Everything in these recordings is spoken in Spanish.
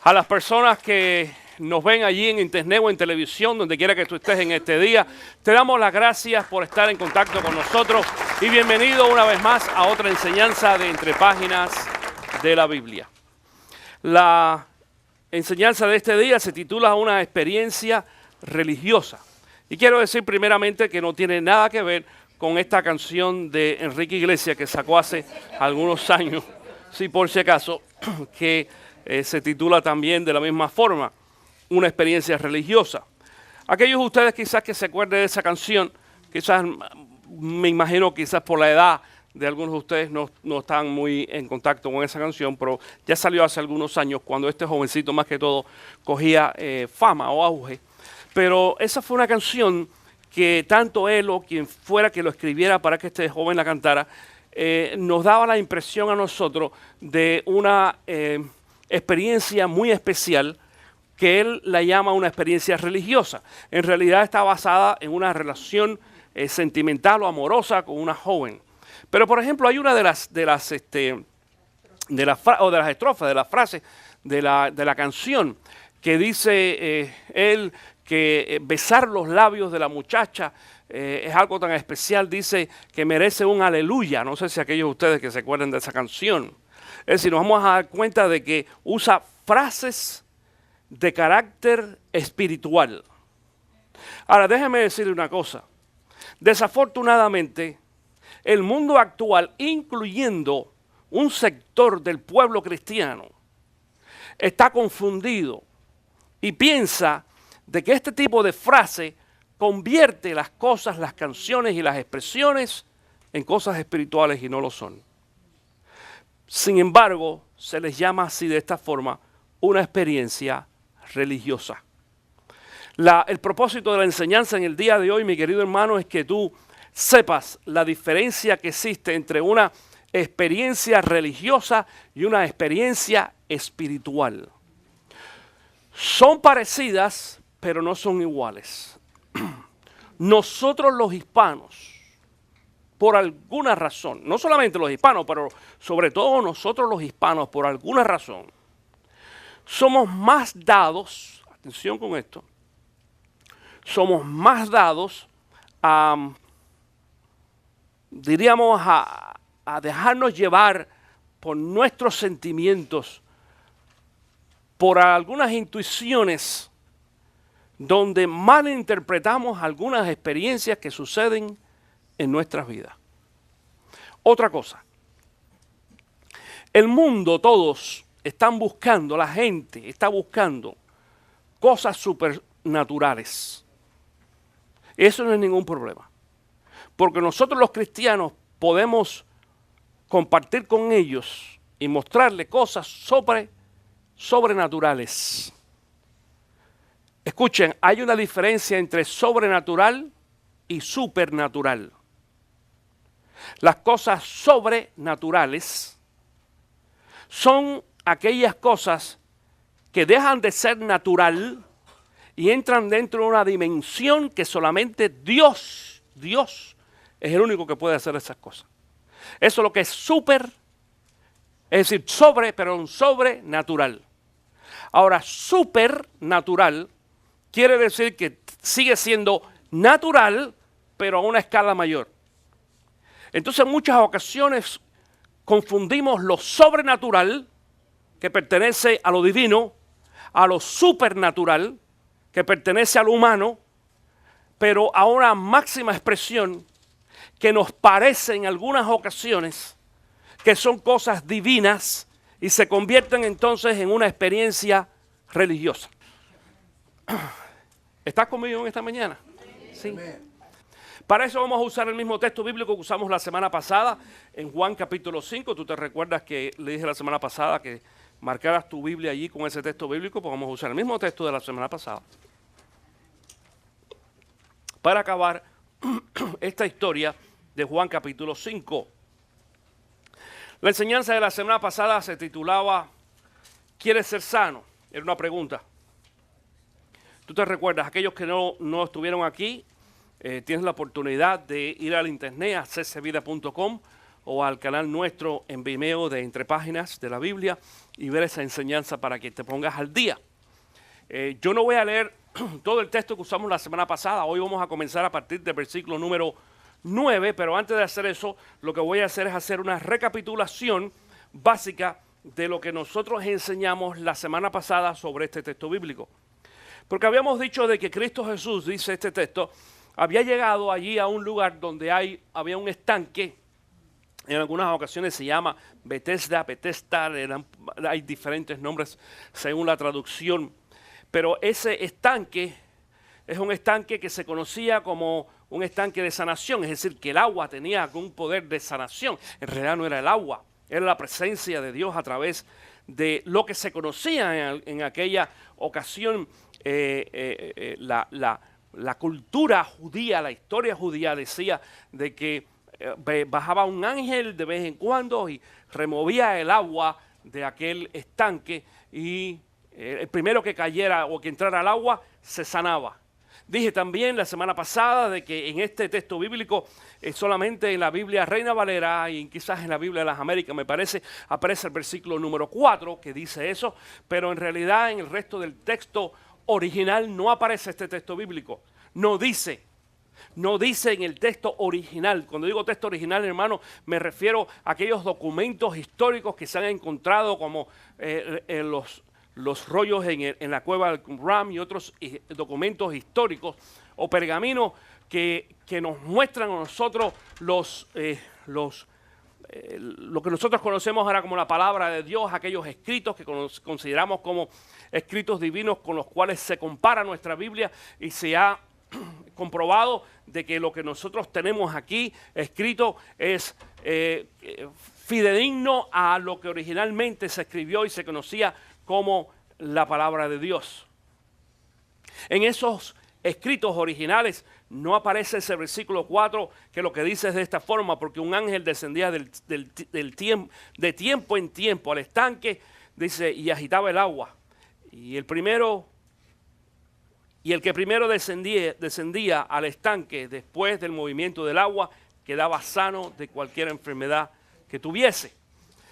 A las personas que nos ven allí en internet o en televisión, donde quiera que tú estés en este día, te damos las gracias por estar en contacto con nosotros y bienvenido una vez más a otra enseñanza de Entre Páginas de la Biblia. La enseñanza de este día se titula Una experiencia religiosa. Y quiero decir primeramente que no tiene nada que ver con esta canción de Enrique Iglesias que sacó hace algunos años, sí, por si acaso, que se titula también de la misma forma, Una experiencia religiosa. Aquellos de ustedes quizás que se acuerden de esa canción, quizás me imagino quizás por la edad de algunos de ustedes no están muy en contacto con esa canción, pero ya salió hace algunos años cuando este jovencito más que todo cogía fama o auge. Pero esa fue una canción que tanto él o quien fuera que lo escribiera para que este joven la cantara, nos daba la impresión a nosotros de una experiencia muy especial que él la llama una experiencia religiosa. En realidad está basada en una relación sentimental o amorosa con una joven. Pero por ejemplo hay una de las estrofas, de las frases de la canción que dice él que besar los labios de la muchacha es algo tan especial, dice que merece un aleluya. No sé si aquellos de ustedes que se acuerdan de esa canción. Es decir, nos vamos a dar cuenta de que usa frases de carácter espiritual. Ahora, déjeme decirle una cosa. Desafortunadamente, el mundo actual, incluyendo un sector del pueblo cristiano, está confundido y piensa de que este tipo de frase convierte las cosas, las canciones y las expresiones en cosas espirituales y no lo son. Sin embargo, se les llama así de esta forma una experiencia religiosa. El propósito de la enseñanza en el día de hoy, mi querido hermano, es que tú sepas la diferencia que existe entre una experiencia religiosa y una experiencia espiritual. Son parecidas, pero no son iguales. Nosotros los hispanos, por alguna razón, no solamente los hispanos, pero sobre todo nosotros los hispanos, por alguna razón, somos más dados, atención con esto, somos más dados diríamos, a dejarnos llevar por nuestros sentimientos, por algunas intuiciones, donde malinterpretamos algunas experiencias que suceden en nuestras vidas. Otra cosa, el mundo, todos están buscando, la gente está buscando cosas supernaturales. Eso no es ningún problema, porque nosotros los cristianos podemos compartir con ellos y mostrarles cosas sobrenaturales. Escuchen, hay una diferencia entre sobrenatural y supernatural. Las cosas sobrenaturales son aquellas cosas que dejan de ser natural y entran dentro de una dimensión que solamente Dios es el único que puede hacer esas cosas. Eso es lo que es super, es decir, pero sobrenatural. Ahora, supernatural quiere decir que sigue siendo natural, pero a una escala mayor. Entonces, en muchas ocasiones confundimos lo sobrenatural, que pertenece a lo divino, a lo supernatural, que pertenece a lo humano, pero a una máxima expresión que nos parece en algunas ocasiones que son cosas divinas y se convierten entonces en una experiencia religiosa. ¿Estás conmigo en esta mañana? Sí. Para eso vamos a usar el mismo texto bíblico que usamos la semana pasada en Juan capítulo 5. Tú te recuerdas que le dije la semana pasada que marcaras tu Biblia allí con ese texto bíblico, pues vamos a usar el mismo texto de la semana pasada para acabar esta historia de Juan capítulo 5. La enseñanza de la semana pasada se titulaba ¿Quieres ser sano? Era una pregunta. Tú te recuerdas, aquellos que no estuvieron aquí, tienes la oportunidad de ir al internet a ccvida.com o al canal nuestro en Vimeo de Entre Páginas de la Biblia y ver esa enseñanza para que te pongas al día. Yo no voy a leer todo el texto que usamos la semana pasada. Hoy vamos a comenzar a partir del versículo número 9, pero antes de hacer eso, lo que voy a hacer es hacer una recapitulación básica de lo que nosotros enseñamos la semana pasada sobre este texto bíblico. Porque habíamos dicho de que Cristo Jesús, dice este texto, había llegado allí a un lugar donde había un estanque. En algunas ocasiones se llama Betesda, hay diferentes nombres según la traducción. Pero ese estanque es un estanque que se conocía como un estanque de sanación, es decir, que el agua tenía algún poder de sanación. En realidad no era el agua, era la presencia de Dios a través de lo que se conocía en aquella ocasión. La cultura judía, la historia judía decía de que bajaba un ángel de vez en cuando y removía el agua de aquel estanque y el primero que cayera o que entrara al agua se sanaba. Dije también la semana pasada de que en este texto bíblico, solamente en la Biblia Reina Valera y quizás en la Biblia de las Américas, me parece, aparece el versículo número 4 que dice eso, pero en realidad en el resto del texto original no aparece este texto bíblico. No dice en el texto original. Cuando digo texto original, hermano, me refiero a aquellos documentos históricos que se han encontrado como los rollos en la cueva del Qumran y otros documentos históricos o pergaminos que nos muestran a nosotros lo que nosotros conocemos ahora como la palabra de Dios, aquellos escritos que consideramos como escritos divinos con los cuales se compara nuestra Biblia y se ha comprobado de que lo que nosotros tenemos aquí escrito es fidedigno a lo que originalmente se escribió y se conocía como la palabra de Dios. En esos escritos originales no aparece ese versículo 4 que lo que dice es de esta forma, porque un ángel descendía de tiempo en tiempo al estanque, dice, y agitaba el agua. Y el que primero descendía al estanque después del movimiento del agua quedaba sano de cualquier enfermedad que tuviese.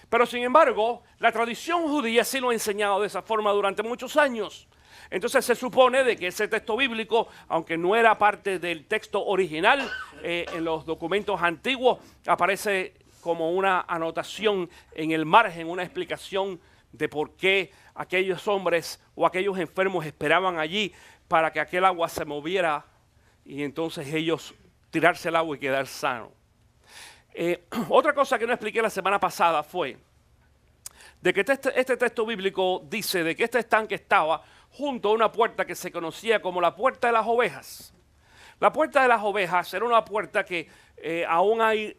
Pero sin embargo, la tradición judía sí lo ha enseñado de esa forma durante muchos años. Entonces se supone de que ese texto bíblico, aunque no era parte del texto original, en los documentos antiguos aparece como una anotación en el margen, una explicación de por qué aquellos hombres o aquellos enfermos esperaban allí para que aquel agua se moviera y entonces ellos tirarse el agua y quedar sanos. Otra cosa que no expliqué la semana pasada fue de que este texto bíblico dice de que este estanque estaba junto a una puerta que se conocía como la puerta de las ovejas. La puerta de las ovejas era una puerta que aún hay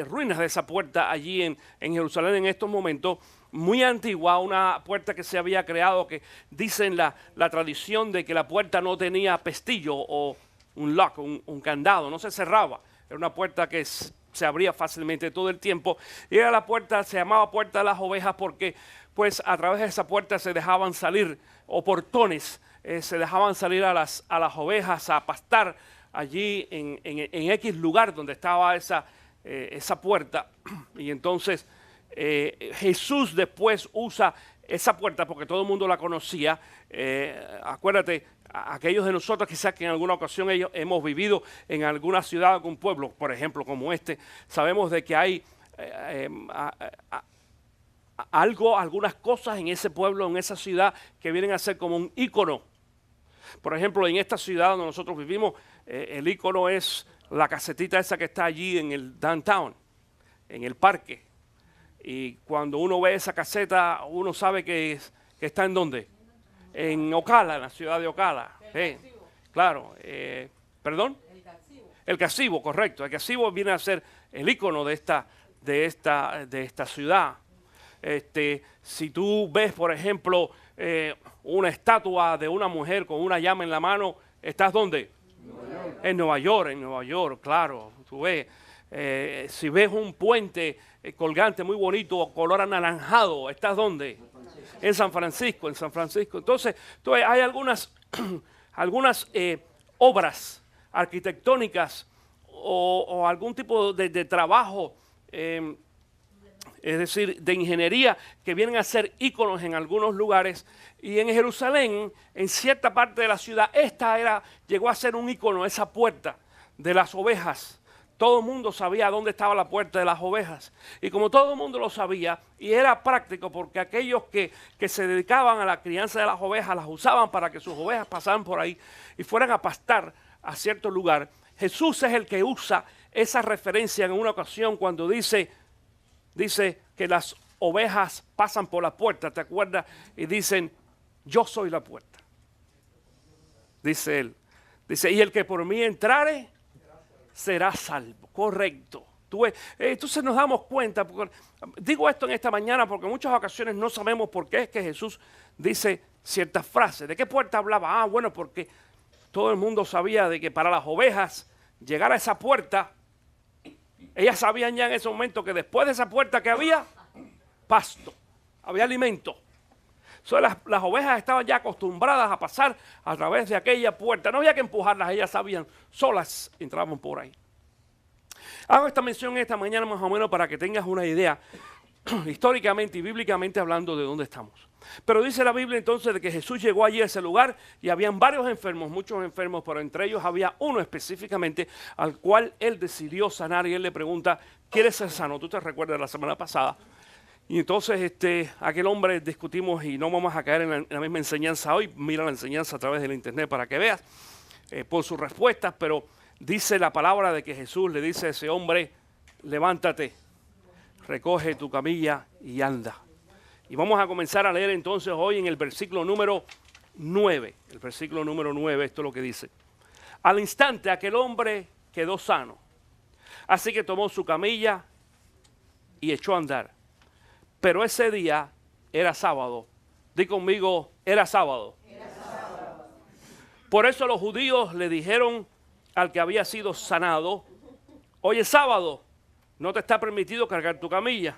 ruinas de esa puerta allí en Jerusalén en estos momentos, muy antigua, una puerta que se había creado que dicen la tradición de que la puerta no tenía pestillo o un lock, un candado, no se cerraba. Era una puerta que se abría fácilmente todo el tiempo. Y era la puerta, se llamaba puerta de las ovejas porque pues a través de esa puerta se dejaban salir, o portones, se dejaban salir a las ovejas a pastar allí en X lugar donde estaba esa puerta. Y entonces Jesús después usa esa puerta porque todo el mundo la conocía. Acuérdate, aquellos de nosotros quizás que en alguna ocasión hemos vivido en alguna ciudad o algún pueblo, por ejemplo, como sabemos de que hay algunas cosas en ese pueblo, en esa ciudad, que vienen a ser como un ícono. Por ejemplo, en esta ciudad donde nosotros vivimos, el ícono es la casetita esa que está allí en el downtown, en el parque. Y cuando uno ve esa caseta, uno sabe que está en ¿dónde? En Ocala, en la ciudad de Ocala. Claro. ¿Perdón? El Casibo, correcto. El Casibo viene a ser el ícono de esta ciudad. Si tú ves, por ejemplo, una estatua de una mujer con una llama en la mano, ¿estás dónde? En Nueva York, claro. Tú ves, si ves un puente colgante muy bonito, color anaranjado, ¿estás dónde? En San Francisco. Entonces hay algunas obras arquitectónicas o algún tipo de trabajo es decir, de ingeniería, que vienen a ser íconos en algunos lugares. Y en Jerusalén, en cierta parte de la ciudad, llegó a ser un ícono, esa puerta de las ovejas. Todo el mundo sabía dónde estaba la puerta de las ovejas. Y como todo el mundo lo sabía, y era práctico porque aquellos que se dedicaban a la crianza de las ovejas, las usaban para que sus ovejas pasaran por ahí y fueran a pastar a cierto lugar. Jesús es el que usa esa referencia en una ocasión cuando dice que las ovejas pasan por la puerta, ¿te acuerdas? Y dicen, yo soy la puerta. Dice él. Dice, y el que por mí entrare, será salvo. Correcto. Entonces nos damos cuenta, digo esto en esta mañana porque en muchas ocasiones no sabemos por qué es que Jesús dice ciertas frases. ¿De qué puerta hablaba? Bueno, porque todo el mundo sabía de que para las ovejas llegar a esa puerta, ellas sabían ya en ese momento que después de esa puerta que había pasto, había alimento. Las ovejas estaban ya acostumbradas a pasar a través de aquella puerta. No había que empujarlas, ellas sabían, solas entraban por ahí. Hago esta mención esta mañana más o menos para que tengas una idea, históricamente y bíblicamente hablando, de dónde estamos. Pero dice la Biblia entonces de que Jesús llegó allí a ese lugar y habían varios enfermos, muchos enfermos, pero entre ellos había uno específicamente al cual él decidió sanar y él le pregunta, ¿quieres ser sano? Tú te recuerdas de la semana pasada. Y entonces aquel hombre discutimos y no vamos a caer en la misma enseñanza hoy. Mira la enseñanza a través del internet para que veas por sus respuestas. Pero dice la palabra de que Jesús le dice a ese hombre, levántate, recoge tu camilla y anda. Y vamos a comenzar a leer entonces hoy en el versículo número 9. El versículo número 9, esto es lo que dice. Al instante aquel hombre quedó sano. Así que tomó su camilla y echó a andar. Pero ese día era sábado. Di conmigo, era sábado. Era sábado. Por eso los judíos le dijeron al que había sido sanado, hoy es sábado, no te está permitido cargar tu camilla.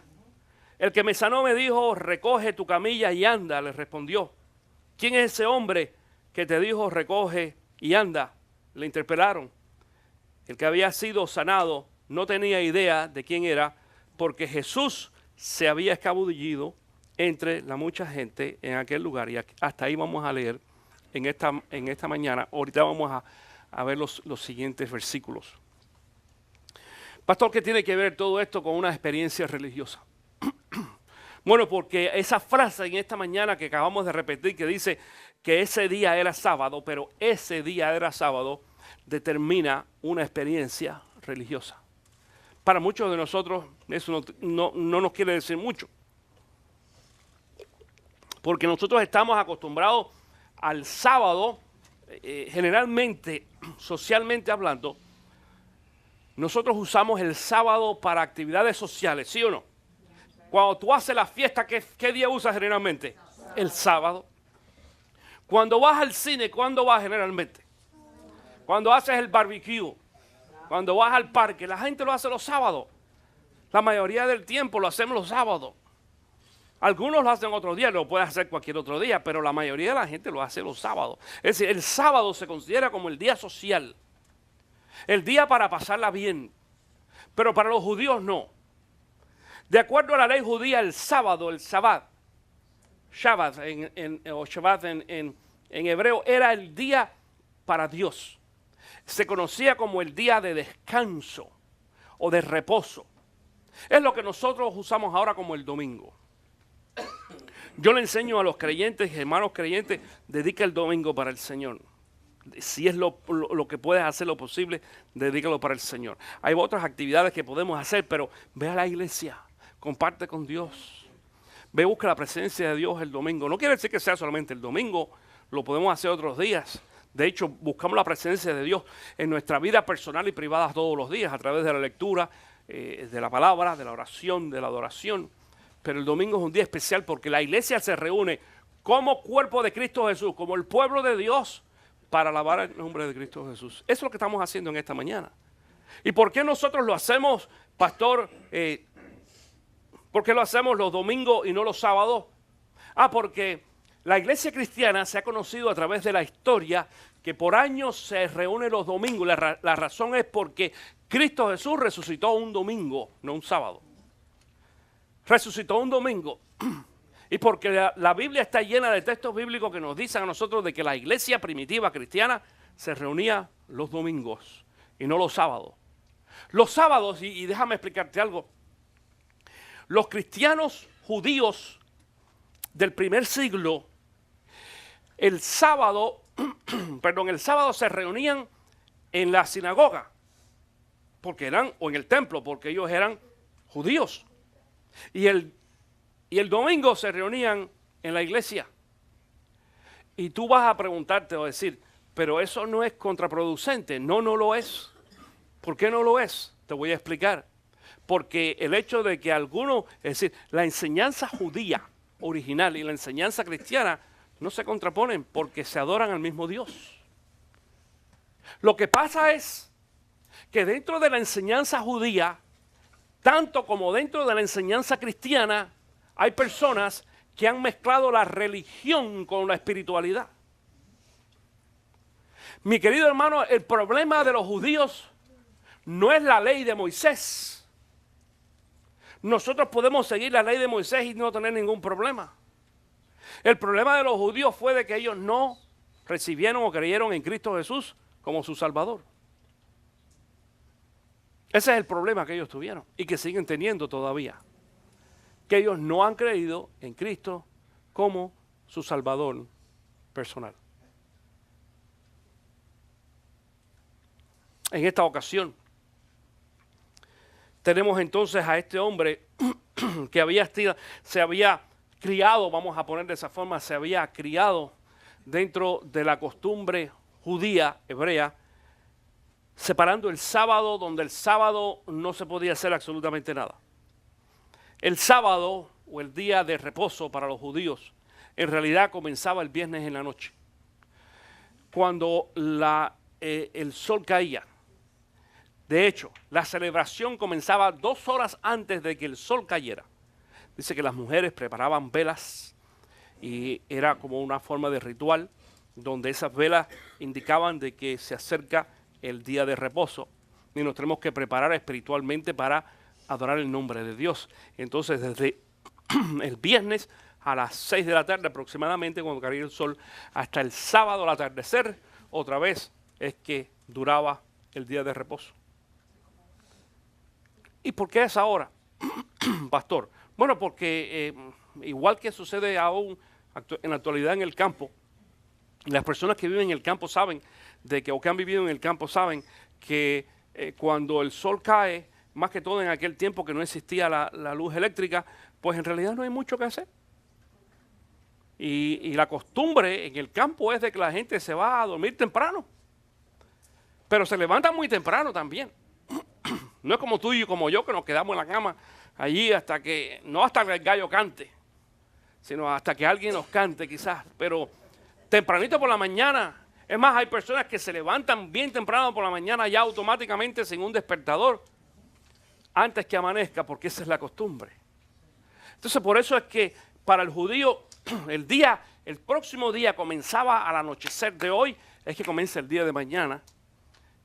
El que me sanó me dijo, recoge tu camilla y anda, le respondió. ¿Quién es ese hombre que te dijo, recoge y anda? Le interpelaron. El que había sido sanado no tenía idea de quién era, porque Jesús se había escabullido entre la mucha gente en aquel lugar. Y hasta ahí vamos a leer en esta mañana. Ahorita vamos a ver los siguientes versículos. Pastor, ¿qué tiene que ver todo esto con una experiencia religiosa? Bueno, porque esa frase en esta mañana que acabamos de repetir, que dice que ese día era sábado, pero ese día era sábado, determina una experiencia religiosa. Para muchos de nosotros eso no nos quiere decir mucho. Porque nosotros estamos acostumbrados al sábado, generalmente, socialmente hablando, nosotros usamos el sábado para actividades sociales, ¿sí o no? Cuando tú haces la fiesta, ¿qué día usas generalmente? El sábado. Cuando vas al cine, ¿cuándo vas generalmente? Cuando haces el barbecue. Cuando vas al parque, la gente lo hace los sábados. La mayoría del tiempo lo hacemos los sábados. Algunos lo hacen otro día, lo puedes hacer cualquier otro día, pero la mayoría de la gente lo hace los sábados. Es decir, el sábado se considera como el día social. El día para pasarla bien. Pero para los judíos no. De acuerdo a la ley judía, el sábado, el Shabbat en hebreo, era el día para Dios. Se conocía como el día de descanso o de reposo. Es lo que nosotros usamos ahora como el domingo. Yo le enseño a los creyentes, hermanos creyentes, dedica el domingo para el Señor. Si es lo que puedes hacer lo posible, dedícalo para el Señor. Hay otras actividades que podemos hacer, pero ve a la iglesia, comparte con Dios. Ve, busca la presencia de Dios el domingo. No quiere decir que sea solamente el domingo, lo podemos hacer otros días. De hecho, buscamos la presencia de Dios en nuestra vida personal y privada todos los días, a través de la lectura, de la palabra, de la oración, de la adoración. Pero el domingo es un día especial porque la iglesia se reúne como cuerpo de Cristo Jesús, como el pueblo de Dios, para alabar el nombre de Cristo Jesús. Eso es lo que estamos haciendo en esta mañana. ¿Y por qué nosotros lo hacemos, pastor? ¿Por qué lo hacemos los domingos y no los sábados? Porque la iglesia cristiana se ha conocido a través de la historia que por años se reúne los domingos. La razón es porque Cristo Jesús resucitó un domingo, no un sábado. Resucitó un domingo. Y porque la Biblia está llena de textos bíblicos que nos dicen a nosotros de que la iglesia primitiva cristiana se reunía los domingos y no los sábados. Los sábados, y déjame explicarte algo, los cristianos judíos del primer siglo, el sábado se reunían en la sinagoga, o en el templo, porque ellos eran judíos. Y el domingo se reunían en la iglesia. Y tú vas a preguntarte o decir, pero eso no es contraproducente. No, no lo es. ¿Por qué no lo es? Te voy a explicar. Porque el hecho de que algunos, es decir, la enseñanza judía original y la enseñanza cristiana no se contraponen porque se adoran al mismo Dios. Lo que pasa es que dentro de la enseñanza judía, tanto como dentro de la enseñanza cristiana, hay personas que han mezclado la religión con la espiritualidad. Mi querido hermano, el problema de los judíos no es la ley de Moisés. Nosotros podemos seguir la ley de Moisés y no tener ningún problema. El problema de los judíos fue de que ellos no recibieron o creyeron en Cristo Jesús como su Salvador. Ese es el problema que ellos tuvieron y que siguen teniendo todavía. Que ellos no han creído en Cristo como su Salvador personal. En esta ocasión tenemos entonces a este hombre que se había criado, vamos a poner de esa forma, se había criado dentro de la costumbre judía, hebrea, separando el sábado, donde el sábado no se podía hacer absolutamente nada. El sábado, o el día de reposo para los judíos, en realidad comenzaba el viernes en la noche, cuando el sol caía. De hecho, la celebración comenzaba 2 horas antes de que el sol cayera. Dice que las mujeres preparaban velas y era como una forma de ritual donde esas velas indicaban de que se acerca el día de reposo y nos tenemos que preparar espiritualmente para adorar el nombre de Dios. Entonces, desde el viernes a las 6 de la tarde aproximadamente, cuando caía el sol, hasta el sábado al atardecer, otra vez es que duraba el día de reposo. ¿Y por qué es ahora, pastor? Bueno, porque igual que sucede aún en la actualidad en el campo, las personas que viven en el campo saben o que han vivido en el campo saben que cuando el sol cae, más que todo en aquel tiempo que no existía la luz eléctrica, pues en realidad no hay mucho que hacer. Y la costumbre en el campo es de que la gente se va a dormir temprano, pero se levanta muy temprano también. No es como tú y como yo que nos quedamos en la cama allí no hasta que el gallo cante, sino hasta que alguien nos cante quizás, pero tempranito por la mañana. Es más, hay personas que se levantan bien temprano por la mañana ya automáticamente sin un despertador antes que amanezca, porque esa es la costumbre. Entonces, por eso es que para el judío el próximo día comenzaba al anochecer de hoy, es que comienza el día de mañana.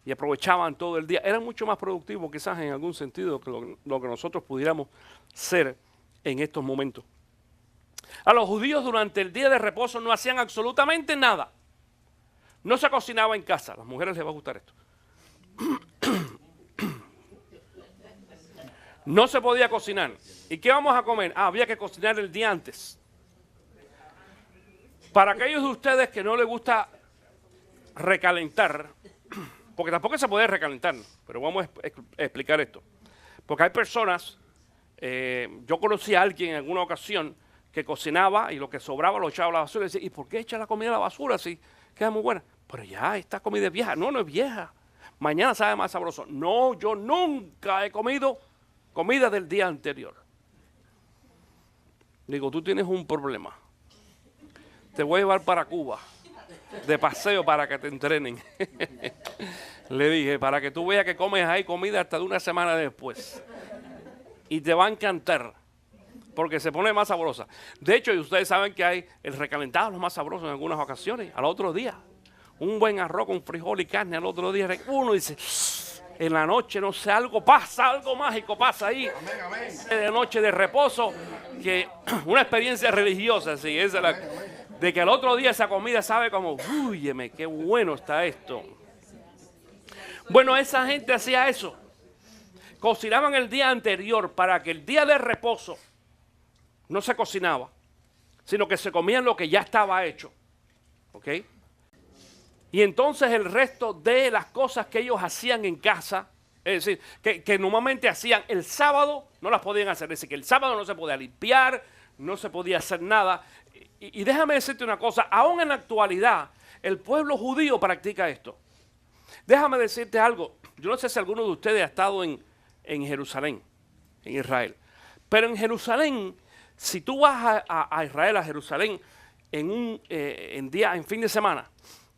Y aprovechaban todo el día. Eran mucho más productivos quizás en algún sentido que lo que nosotros pudiéramos ser en estos momentos. A los judíos durante el día de reposo no hacían absolutamente nada. No se cocinaba en casa. A las mujeres les va a gustar esto. No se podía cocinar. ¿Y qué vamos a comer? Había que cocinar el día antes. Para aquellos de ustedes que no les gusta recalentar, porque tampoco se puede recalentar, pero vamos a explicar esto. Porque hay personas, yo conocí a alguien en alguna ocasión que cocinaba y lo que sobraba lo echaba a la basura y decía, ¿y por qué echa la comida a la basura si queda muy buena? Pero ya, esta comida es vieja. No, no es vieja. Mañana sabe más sabroso. No, yo nunca he comido comida del día anterior. Digo, tú tienes un problema. Te voy a llevar para Cuba de paseo para que te entrenen. Le dije, para que tú veas que comes ahí comida hasta de una semana después. Y te va a encantar, porque se pone más sabrosa. De hecho, y ustedes saben que hay el recalentado es lo más sabroso en algunas ocasiones, al otro día. un buen arroz con frijol y carne, al otro día uno dice, en la noche no sé, algo pasa, algo mágico pasa ahí. De noche de reposo, que una experiencia religiosa, sí, esa es la, de que al otro día esa comida sabe como, úyeme, qué bueno está esto. Bueno, esa gente hacía eso. Cocinaban el día anterior para que el día de reposo no se cocinaba, sino que se comían lo que ya estaba hecho. ¿Ok? Y entonces el resto de las cosas que ellos hacían en casa, es decir, que normalmente hacían el sábado, no las podían hacer. Es decir, que el sábado no se podía limpiar, no se podía hacer nada. Y déjame decirte una cosa, aún en la actualidad, el pueblo judío practica esto. Déjame decirte algo, yo no sé si alguno de ustedes ha estado en Jerusalén, en Israel. Pero en Jerusalén, si tú vas a Israel, a Jerusalén, en fin de semana,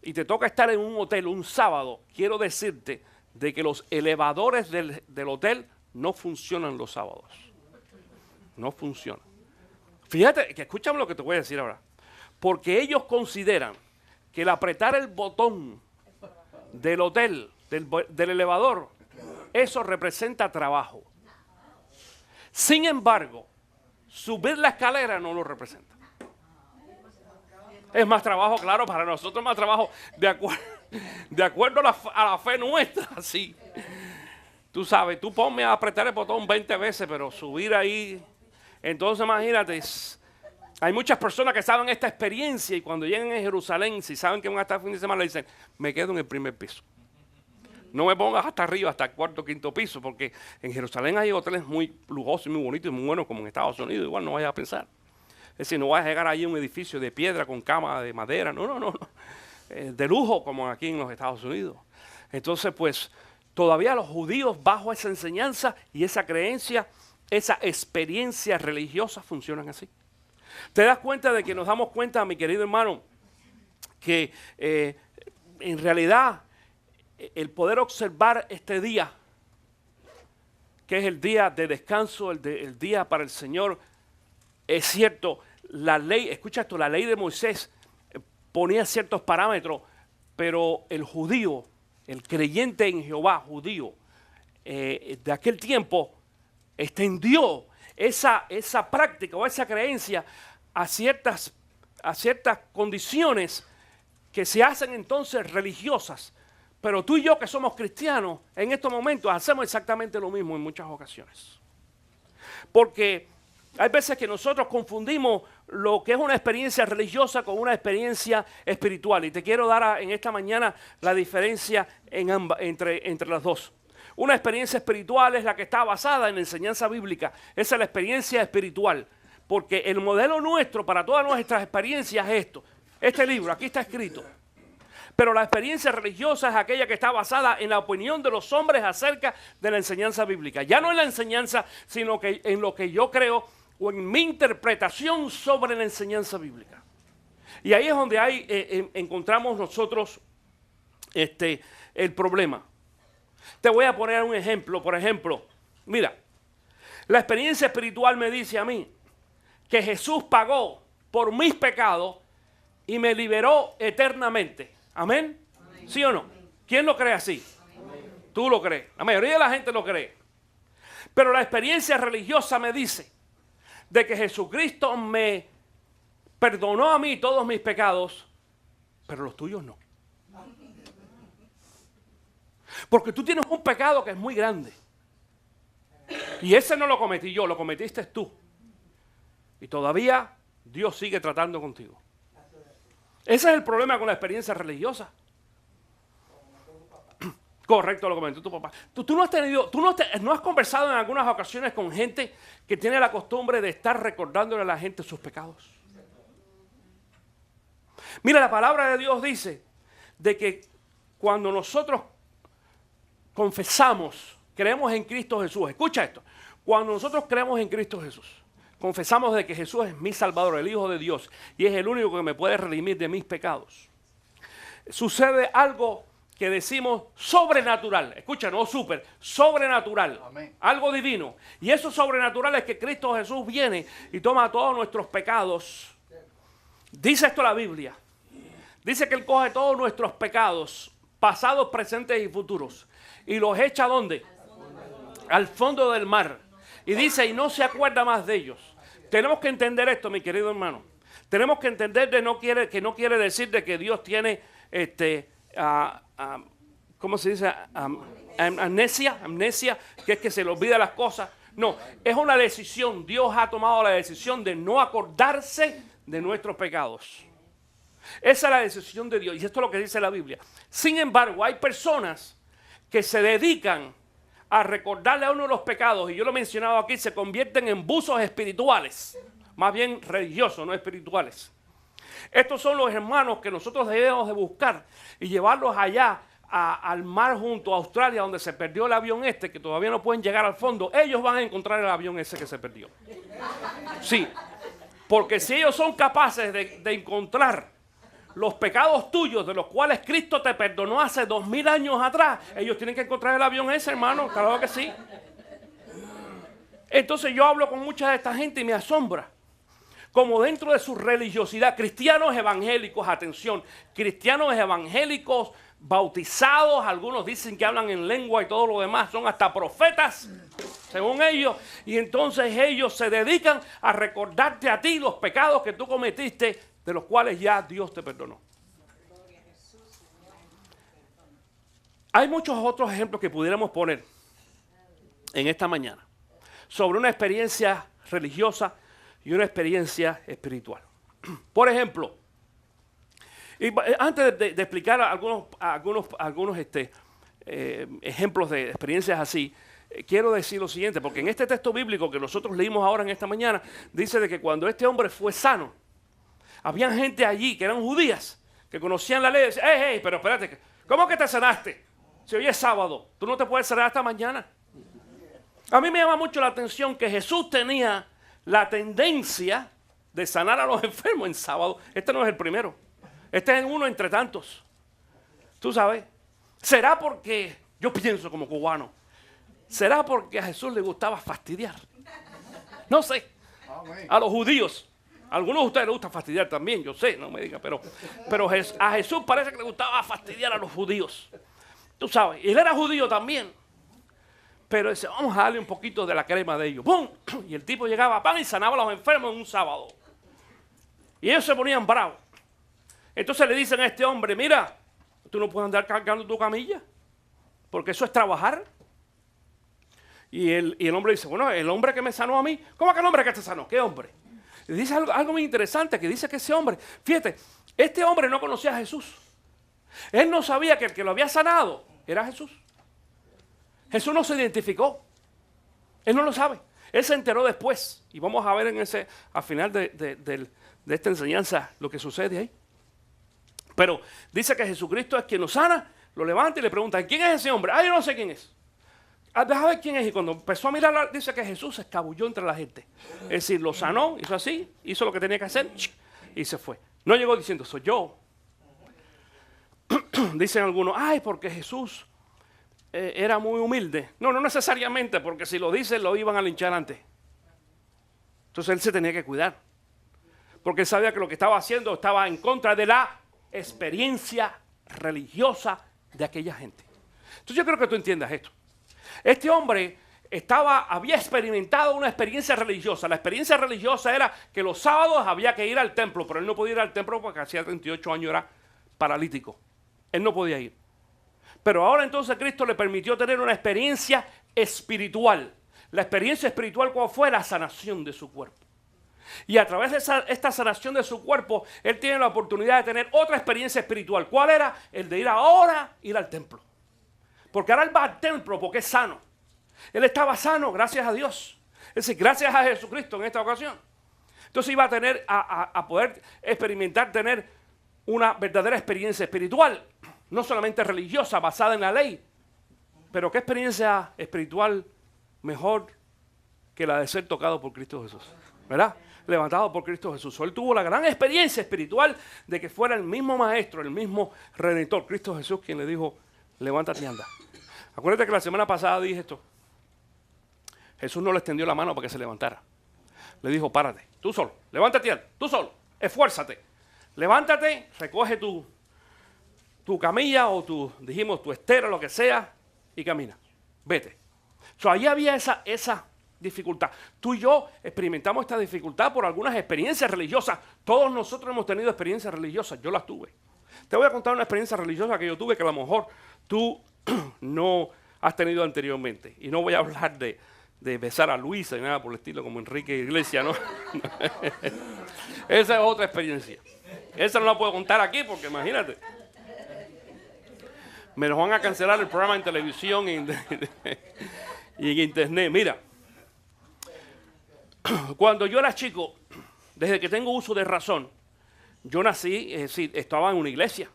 y te toca estar en un hotel un sábado, quiero decirte de que los elevadores del hotel no funcionan los sábados. No funcionan. Fíjate, que escúchame lo que te voy a decir ahora. Porque ellos consideran que el apretar el botón del hotel, del elevador, eso representa trabajo. Sin embargo, subir la escalera no lo representa. Es más trabajo, claro, para nosotros es más trabajo de acuerdo a la fe nuestra, sí. Tú sabes, tú ponme a apretar el botón 20 veces, pero subir ahí. Entonces imagínate, hay muchas personas que saben esta experiencia y cuando llegan a Jerusalén, si saben que van a estar el fin de semana, le dicen, me quedo en el primer piso. No me pongas hasta arriba, hasta el cuarto o quinto piso, porque en Jerusalén hay hoteles muy lujosos y muy bonitos y muy buenos como en Estados Unidos. Igual no vayas a pensar. Es decir, no vayas a llegar allí a un edificio de piedra con cama de madera. No. De lujo como aquí en los Estados Unidos. Entonces, pues, todavía los judíos bajo esa enseñanza y esa creencia, esa experiencia religiosa funcionan así. ¿Te das cuenta de que nos damos cuenta, mi querido hermano, que en realidad el poder observar este día, que es el día de descanso, el día para el Señor, es cierto, la ley, escucha esto, la ley de Moisés ponía ciertos parámetros, pero el judío, el creyente en Jehová judío, de aquel tiempo, extendió esa práctica o esa creencia a ciertas condiciones que se hacen entonces religiosas. Pero tú y yo que somos cristianos, en estos momentos hacemos exactamente lo mismo en muchas ocasiones. Porque hay veces que nosotros confundimos lo que es una experiencia religiosa con una experiencia espiritual. Y te quiero dar en esta mañana la diferencia entre las dos. Una experiencia espiritual es la que está basada en la enseñanza bíblica. Esa es la experiencia espiritual. Porque el modelo nuestro para todas nuestras experiencias es esto. Este libro, aquí está escrito. Pero la experiencia religiosa es aquella que está basada en la opinión de los hombres acerca de la enseñanza bíblica. Ya no en la enseñanza, sino que en lo que yo creo o en mi interpretación sobre la enseñanza bíblica. Y ahí es donde encontramos nosotros el problema. Te voy a poner un ejemplo. Por ejemplo, mira, la experiencia espiritual me dice a mí que Jesús pagó por mis pecados y me liberó eternamente. ¿Amén? Amén. ¿Sí o no? ¿Quién lo cree así? Amén. Tú lo crees. La mayoría de la gente lo cree. Pero la experiencia religiosa me dice de que Jesucristo me perdonó a mí todos mis pecados, pero los tuyos no. Porque tú tienes un pecado que es muy grande. Y ese no lo cometí yo, lo cometiste tú. Y todavía Dios sigue tratando contigo. Ese es el problema con la experiencia religiosa. Correcto, lo comentó tu papá. Tú no has conversado en algunas ocasiones con gente que tiene la costumbre de estar recordándole a la gente sus pecados. Mira, la palabra de Dios dice de que cuando nosotros confesamos, creemos en Cristo Jesús. Escucha esto. Cuando nosotros creemos en Cristo Jesús, confesamos de que Jesús es mi Salvador, el Hijo de Dios, y es el único que me puede redimir de mis pecados. Sucede algo que decimos sobrenatural. Escucha, no super, sobrenatural. Amén. Algo divino. Y eso sobrenatural es que Cristo Jesús viene y toma todos nuestros pecados. Dice esto la Biblia, Dice que Él coge todos nuestros pecados, pasados, presentes y futuros, y los echa ¿a dónde? Al fondo del mar. Y dice, y no se acuerda más de ellos. Tenemos que entender esto, mi querido hermano. Tenemos que entender que no quiere decir de que Dios tiene, ¿cómo se dice? Amnesia, que es que se le olvida las cosas. No, es una decisión. Dios ha tomado la decisión de no acordarse de nuestros pecados. Esa es la decisión de Dios, y esto es lo que dice la Biblia. Sin embargo, hay personas que se dedican a recordarle a uno los pecados, y yo lo he mencionado aquí, se convierten en buzos espirituales, más bien religiosos, no espirituales. Estos son los hermanos que nosotros debemos de buscar y llevarlos allá al mar junto a Australia, donde se perdió el avión que todavía no pueden llegar al fondo. Ellos van a encontrar el avión ese que se perdió. Sí, porque si ellos son capaces de encontrar los pecados tuyos, de los cuales Cristo te perdonó hace 2000 años atrás, ellos tienen que encontrar el avión ese, hermano, claro que sí. Entonces yo hablo con mucha de esta gente y me asombra como dentro de su religiosidad, cristianos evangélicos, atención, cristianos evangélicos bautizados, algunos dicen que hablan en lengua y todo lo demás, son hasta profetas, según ellos, y entonces ellos se dedican a recordarte a ti los pecados que tú cometiste, de los cuales ya Dios te perdonó. Hay muchos otros ejemplos que pudiéramos poner en esta mañana sobre una experiencia religiosa y una experiencia espiritual. Por ejemplo, y antes de explicar algunos ejemplos de experiencias así, quiero decir lo siguiente, porque en este texto bíblico que nosotros leímos ahora en esta mañana, dice de que cuando este hombre fue sano, había gente allí que eran judías, que conocían la ley, y decían, hey, pero espérate, ¿cómo que te sanaste? Si hoy es sábado, ¿tú no te puedes sanar hasta mañana? A mí me llama mucho la atención que Jesús tenía la tendencia de sanar a los enfermos en sábado. Este no es el primero. Este es uno entre tantos. Tú sabes. ¿Será porque, yo pienso como cubano, será porque a Jesús le gustaba fastidiar? No sé. A los judíos. A algunos de ustedes les gusta fastidiar también, yo sé, no me diga, pero a Jesús parece que le gustaba fastidiar a los judíos. Tú sabes, y él era judío también. Pero dice, vamos a darle un poquito de la crema de ellos. ¡Pum! Y el tipo llegaba, pan, y sanaba a los enfermos en un sábado. Y ellos se ponían bravos. Entonces le dicen a este hombre, mira, tú no puedes andar cargando tu camilla, porque eso es trabajar. Y el hombre dice, bueno, el hombre que me sanó a mí, ¿cómo que el hombre que te sanó? ¿Qué hombre? Y dice algo muy interesante, que dice que ese hombre, fíjate, este hombre no conocía a Jesús. Él no sabía que el que lo había sanado era Jesús. Jesús no se identificó. Él no lo sabe. Él se enteró después. Y vamos a ver al final de esta enseñanza lo que sucede ahí. Pero dice que Jesucristo es quien nos sana, lo levanta y le pregunta, ¿quién es ese hombre? Yo no sé quién es. Deja ver quién es. Y cuando empezó a mirar, dice que Jesús se escabulló entre la gente. Es decir, lo sanó, hizo así, hizo lo que tenía que hacer y se fue. No llegó diciendo, soy yo. Dicen algunos, porque Jesús era muy humilde. No necesariamente, porque si lo dice, lo iban a linchar antes. Entonces él se tenía que cuidar. Porque él sabía que lo que estaba haciendo estaba en contra de la experiencia religiosa de aquella gente. Entonces yo creo que tú entiendas esto. Este hombre había experimentado una experiencia religiosa. La experiencia religiosa era que los sábados había que ir al templo, pero él no podía ir al templo porque hacía 38 años era paralítico. Él no podía ir. Pero ahora entonces Cristo le permitió tener una experiencia espiritual. La experiencia espiritual, ¿cuál fue? La sanación de su cuerpo. Y a través de esta sanación de su cuerpo, él tiene la oportunidad de tener otra experiencia espiritual. ¿Cuál era? El de ir al templo. Porque ahora él va al templo porque es sano. Él estaba sano, gracias a Dios. Es decir, gracias a Jesucristo en esta ocasión. Entonces iba a tener, a poder experimentar, tener una verdadera experiencia espiritual. No solamente religiosa, basada en la ley. Pero ¿qué experiencia espiritual mejor que la de ser tocado por Cristo Jesús? ¿Verdad? Levantado por Cristo Jesús. Él tuvo la gran experiencia espiritual de que fuera el mismo maestro, el mismo redentor, Cristo Jesús, quien le dijo, levántate y anda. Acuérdate que la semana pasada dije esto. Jesús no le extendió la mano para que se levantara. Le dijo, párate, tú solo, levántate y anda, tú solo, esfuérzate. levántate, recoge tu camilla o tu estera, lo que sea, y camina. Vete. Ahí había esa dificultad. Tú y yo experimentamos esta dificultad por algunas experiencias religiosas. Todos nosotros hemos tenido experiencias religiosas. Yo las tuve. Te voy a contar una experiencia religiosa que yo tuve que a lo mejor tú no has tenido anteriormente. Y no voy a hablar de besar a Luisa y nada por el estilo como Enrique Iglesias, ¿no? Esa es otra experiencia. Esa no la puedo contar aquí porque imagínate. Me nos van a cancelar el programa en televisión y en internet. Mira, cuando yo era chico, desde que tengo uso de razón, yo nací, es decir, estaba en una iglesia.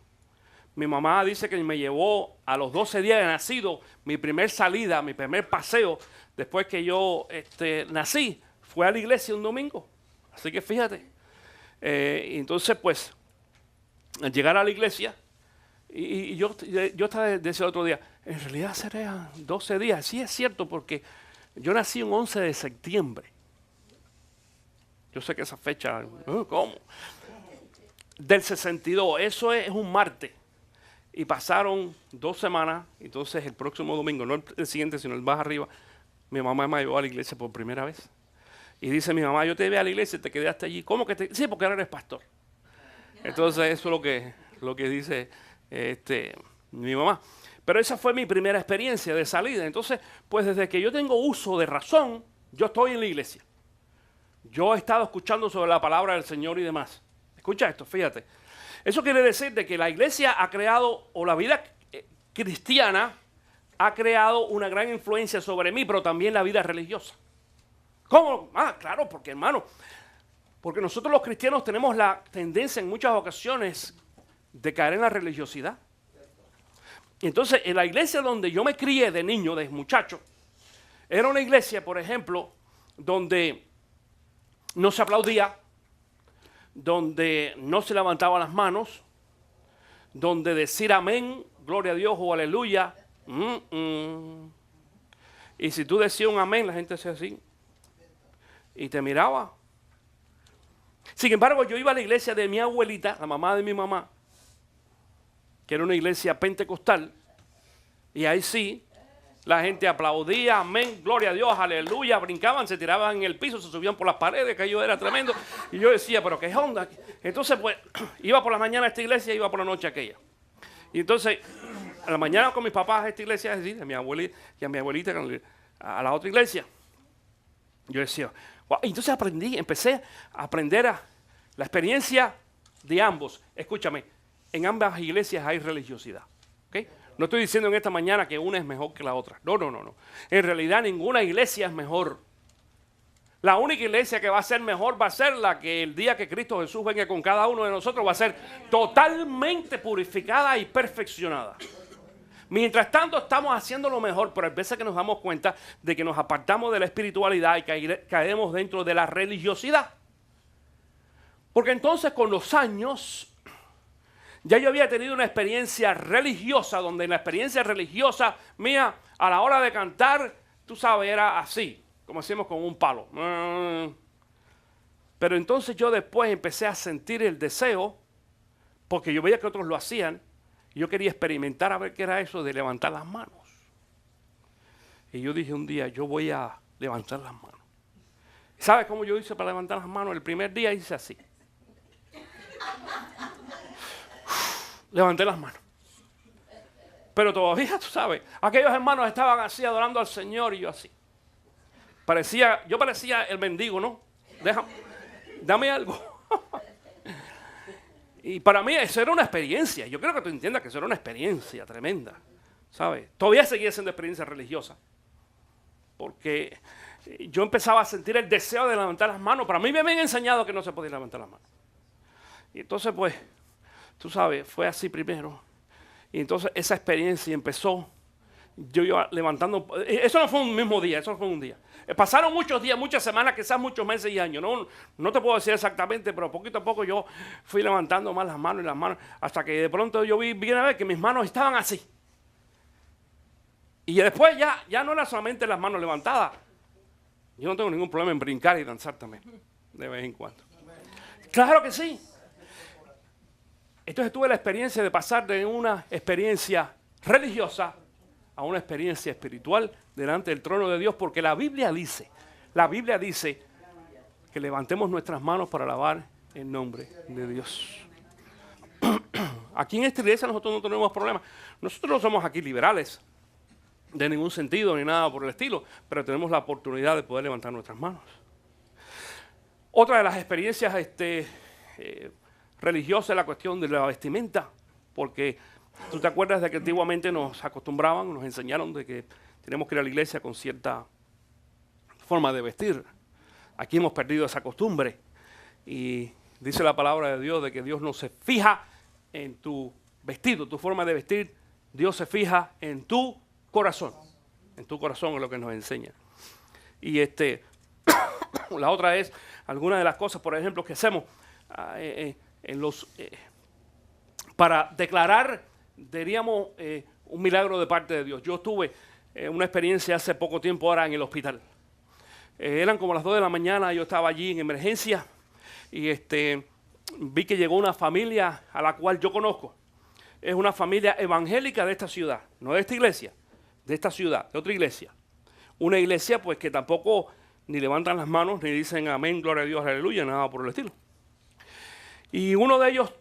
Mi mamá dice que me llevó a los 12 días de nacido, mi primer salida, mi primer paseo, después que yo nací, fue a la iglesia un domingo. Así que fíjate. Entonces, pues, al llegar a la iglesia, y yo estaba decía el otro día, en realidad serían 12 días. Sí es cierto, porque yo nací un 11 de septiembre. Yo sé que esa fecha, ¿cómo? Del 62, eso es un martes. Y pasaron 2 semanas, entonces el próximo domingo, no el siguiente, sino el más arriba, mi mamá me llevó a la iglesia por primera vez. Y dice mi mamá, yo te llevé a la iglesia y te quedaste allí. ¿Cómo que Sí, porque ahora eres pastor. Entonces eso es lo que dice mi mamá. Pero esa fue mi primera experiencia de salida. Entonces, pues desde que yo tengo uso de razón, yo estoy en la iglesia. Yo he estado escuchando sobre la palabra del Señor y demás. Escucha esto, fíjate. Eso quiere decir de que la iglesia ha creado, o la vida cristiana ha creado una gran influencia sobre mí, pero también la vida religiosa. ¿Cómo? Claro, porque hermano, porque nosotros los cristianos tenemos la tendencia en muchas ocasiones de caer en la religiosidad. Y entonces, en la iglesia donde yo me crié de niño, de muchacho, era una iglesia, por ejemplo, donde no se aplaudía, donde no se levantaban las manos, donde decir amén, gloria a Dios o aleluya. Y si tú decías un amén, la gente hacía así y te miraba. Sin embargo, yo iba a la iglesia de mi abuelita, la mamá de mi mamá, que era una iglesia pentecostal, y ahí sí, la gente aplaudía, amén, gloria a Dios, aleluya, brincaban, se tiraban en el piso, se subían por las paredes, que yo era tremendo. Y yo decía, pero qué onda. Entonces, pues, iba por la mañana a esta iglesia y iba por la noche a aquella. Y entonces, a la mañana con mis papás a esta iglesia, es decir, a mi abuelita y a mi abuelita a la otra iglesia. Yo decía, wow. Y entonces empecé a aprender la experiencia de ambos. Escúchame, en ambas iglesias hay religiosidad. ¿Okay? No estoy diciendo en esta mañana que una es mejor que la otra. No. En realidad ninguna iglesia es mejor. La única iglesia que va a ser mejor va a ser la que el día que Cristo Jesús venga con cada uno de nosotros va a ser totalmente purificada y perfeccionada. Mientras tanto estamos haciendo lo mejor, pero hay veces que nos damos cuenta de que nos apartamos de la espiritualidad y caemos dentro de la religiosidad. Porque entonces con los años ya yo había tenido una experiencia religiosa, donde en la experiencia religiosa mía, a la hora de cantar, tú sabes, era así, como decimos, con un palo. Pero entonces yo después empecé a sentir el deseo, porque yo veía que otros lo hacían, y yo quería experimentar a ver qué era eso de levantar las manos. Y yo dije un día, yo voy a levantar las manos. ¿Sabes cómo yo hice para levantar las manos? El primer día hice así. Levanté las manos. Pero todavía, tú sabes, aquellos hermanos estaban así adorando al Señor y yo así. Yo parecía el mendigo, ¿no? Dame algo. Y para mí eso era una experiencia. Yo creo que tú entiendas que eso era una experiencia tremenda, ¿sabes? Todavía seguía siendo experiencia religiosa. Porque yo empezaba a sentir el deseo de levantar las manos. Para mí me habían enseñado que no se podía levantar las manos. Y entonces, pues, tú sabes, fue así primero. Y entonces esa experiencia empezó. Yo iba levantando. Eso no fue un mismo día, eso fue un día. Pasaron muchos días, muchas semanas, quizás muchos meses y años. No te puedo decir exactamente, pero poquito a poco yo fui levantando más las manos y las manos. Hasta que de pronto yo vi bien a ver que mis manos estaban así. Y después ya no era solamente las manos levantadas. Yo no tengo ningún problema en brincar y danzar también, de vez en cuando. Claro que sí. Entonces tuve la experiencia de pasar de una experiencia religiosa a una experiencia espiritual delante del trono de Dios, porque la Biblia dice que levantemos nuestras manos para alabar el nombre de Dios. Aquí en esta iglesia nosotros no tenemos problemas. Nosotros no somos aquí liberales de ningún sentido ni nada por el estilo, pero tenemos la oportunidad de poder levantar nuestras manos. Otra de las experiencias religiosas es la cuestión de la vestimenta, porque tú te acuerdas de que antiguamente nos acostumbraban, nos enseñaron de que tenemos que ir a la iglesia con cierta forma de vestir. Aquí hemos perdido esa costumbre y dice la palabra de Dios de que Dios no se fija en tu vestido, tu forma de vestir. Dios se fija en tu corazón. En tu corazón es lo que nos enseña. Y la otra es algunas de las cosas, por ejemplo, que hacemos para declarar, diríamos, un milagro de parte de Dios. Yo tuve una experiencia hace poco tiempo ahora en el hospital. Eran como las 2 de la mañana, yo estaba allí en emergencia y vi que llegó una familia a la cual yo conozco. Es una familia evangélica de esta ciudad, no de esta iglesia, de esta ciudad, de otra iglesia. Una iglesia pues que tampoco ni levantan las manos ni dicen amén, gloria a Dios, aleluya, nada por el estilo. Y uno de ellos,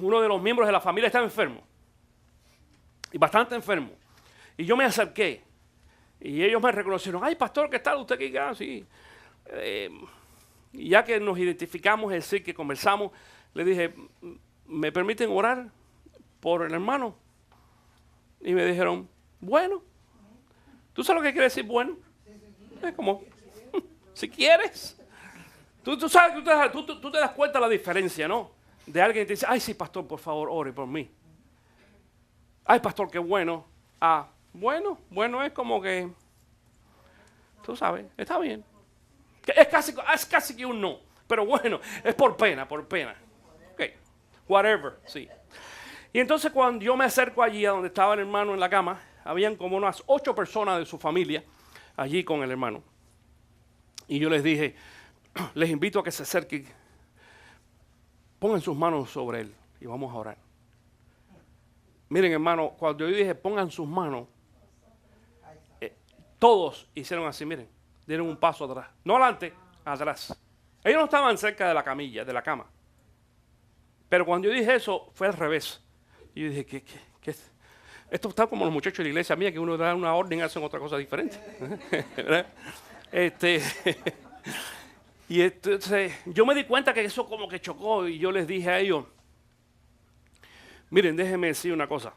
uno de los miembros de la familia estaba enfermo, y bastante enfermo. Y yo me acerqué y ellos me reconocieron. Ay, pastor, ¿qué tal? ¿Usted qué hace? Sí. Y ya que nos identificamos, es decir, que conversamos, le dije, ¿me permiten orar por el hermano? Y me dijeron, bueno. ¿Tú sabes lo que quiere decir bueno? Es como, si quieres. Tú sabes que tú te das cuenta de la diferencia, ¿no? De alguien que te dice, ay, sí, pastor, por favor, ore por mí. Ay, pastor, qué bueno. Ah, bueno es como que, tú sabes, está bien. Es casi que un no, pero bueno, es por pena. Ok, whatever, sí. Y entonces cuando yo me acerco allí a donde estaba el hermano en la cama, habían como unas 8 personas de su familia allí con el hermano. Y yo les dije, les invito a que se acerquen, pongan sus manos sobre él y vamos a orar. Miren, hermano, cuando yo dije pongan sus manos, todos hicieron así, miren, dieron un paso atrás. No adelante, atrás. Ellos no estaban cerca de la camilla, de la cama. Pero cuando yo dije eso, fue al revés. Y yo dije, ¿qué? Esto está como los muchachos de la iglesia mía, que uno da una orden y hacen otra cosa diferente. Y entonces yo me di cuenta que eso como que chocó y yo les dije a ellos, miren, déjenme decir una cosa.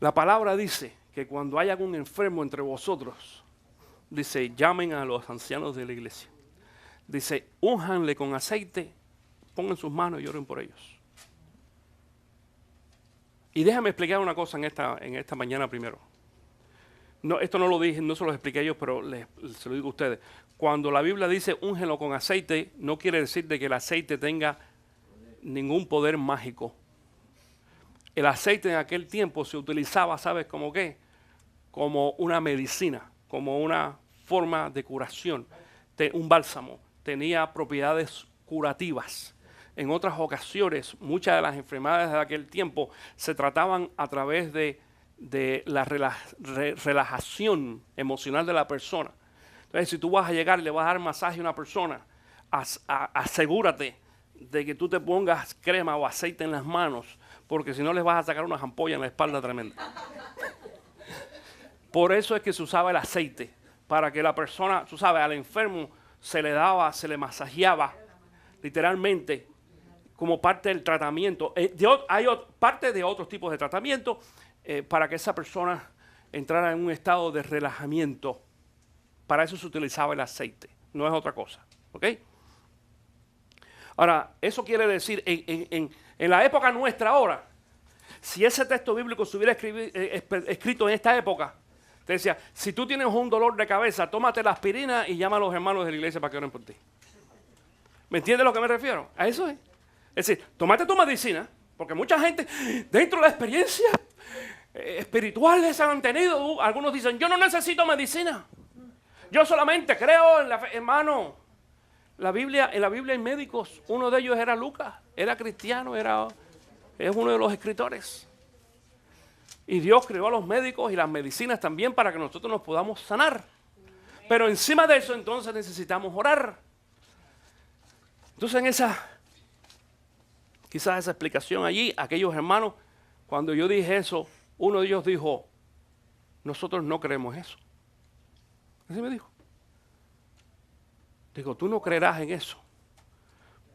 La palabra dice que cuando haya algún enfermo entre vosotros, dice, llamen a los ancianos de la iglesia. Dice, únjanle con aceite, pongan sus manos y oren por ellos. Y déjame explicar una cosa en esta mañana primero. No, esto no lo dije, no se lo expliqué yo, pero se lo digo a ustedes. Cuando la Biblia dice úngelo con aceite, no quiere decir de que el aceite tenga ningún poder mágico. El aceite en aquel tiempo se utilizaba, ¿sabes cómo qué? Como una medicina, como una forma de curación, un bálsamo. Tenía propiedades curativas. En otras ocasiones, muchas de las enfermedades de aquel tiempo se trataban a través de la relajación emocional de la persona. Entonces, si tú vas a llegar y le vas a dar masaje a una persona, asegúrate de que tú te pongas crema o aceite en las manos, porque si no les vas a sacar unas ampollas en la espalda tremenda. Por eso es que se usaba el aceite, para que la persona, tú sabes, al enfermo se le masajeaba, literalmente, como parte del tratamiento. Hay parte de otros tipos de tratamiento para que esa persona entrara en un estado de relajamiento. Para eso se utilizaba el aceite, no es otra cosa. ¿Ok? Ahora, eso quiere decir, en la época nuestra ahora, si ese texto bíblico se hubiera escrito en esta época, te decía, si tú tienes un dolor de cabeza, tómate la aspirina y llama a los hermanos de la iglesia para que oren por ti. ¿Me entiendes a lo que me refiero? A eso es. Es decir, tómate tu medicina, porque mucha gente, dentro de la experiencia espirituales han tenido, algunos dicen, yo no necesito medicina. Yo solamente creo en la fe. Hermano, en la Biblia hay médicos. Uno de ellos era Lucas, era cristiano, es uno de los escritores. Y Dios creó a los médicos y las medicinas también para que nosotros nos podamos sanar. Pero encima de eso entonces necesitamos orar. Entonces quizás esa explicación allí, aquellos hermanos, cuando yo dije eso, uno de ellos dijo, nosotros no creemos eso. Así me dijo. Digo, tú no creerás en eso,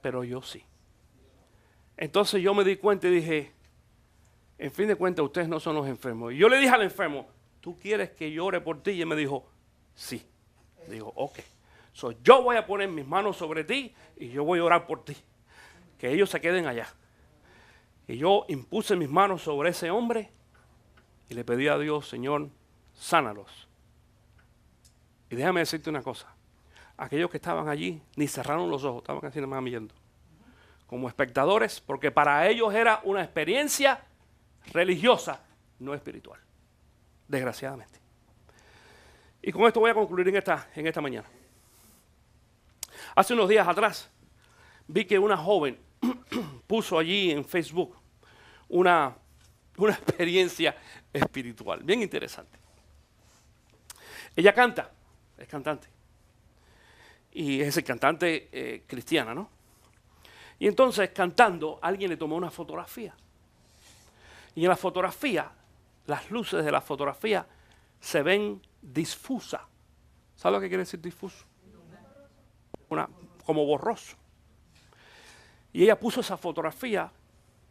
pero yo sí. Entonces yo me di cuenta y dije, en fin de cuentas ustedes no son los enfermos. Y yo le dije al enfermo, ¿tú quieres que yo ore por ti? Y él me dijo, sí. Digo, ok. So, yo voy a poner mis manos sobre ti y yo voy a orar por ti. Que ellos se queden allá. Y yo impuse mis manos sobre ese hombre y le pedí a Dios, Señor, sánalos. Y déjame decirte una cosa. Aquellos que estaban allí ni cerraron los ojos, estaban así nomás mirando. Como espectadores, porque para ellos era una experiencia religiosa, no espiritual. Desgraciadamente. Y con esto voy a concluir en esta mañana. Hace unos días atrás vi que una joven puso allí en Facebook una experiencia espiritual, bien interesante. Ella canta, es cantante. Y es el cantante cristiana, ¿no? Y entonces cantando, alguien le tomó una fotografía. Y en la fotografía, las luces de la fotografía se ven difusas. ¿Sabe lo que quiere decir difuso? Como borroso. Y ella puso esa fotografía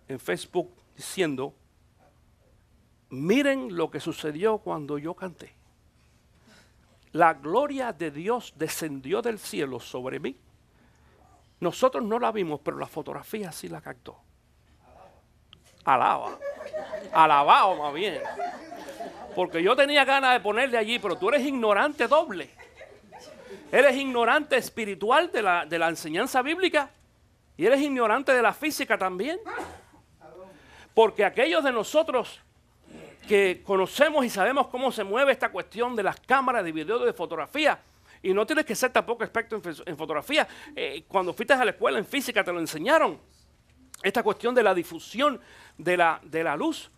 en Facebook diciendo, miren lo que sucedió cuando yo canté. La gloria de Dios descendió del cielo sobre mí. Nosotros no la vimos, pero la fotografía sí la captó. Alabado más bien. Porque yo tenía ganas de ponerle allí, pero tú eres ignorante doble. Eres ignorante espiritual de la enseñanza bíblica y eres ignorante de la física también. Porque aquellos de nosotros que conocemos y sabemos cómo se mueve esta cuestión de las cámaras de video, de fotografía, y no tienes que ser tampoco experto en fotografía, cuando fuiste a la escuela en física te lo enseñaron, esta cuestión de la difusión de la luz,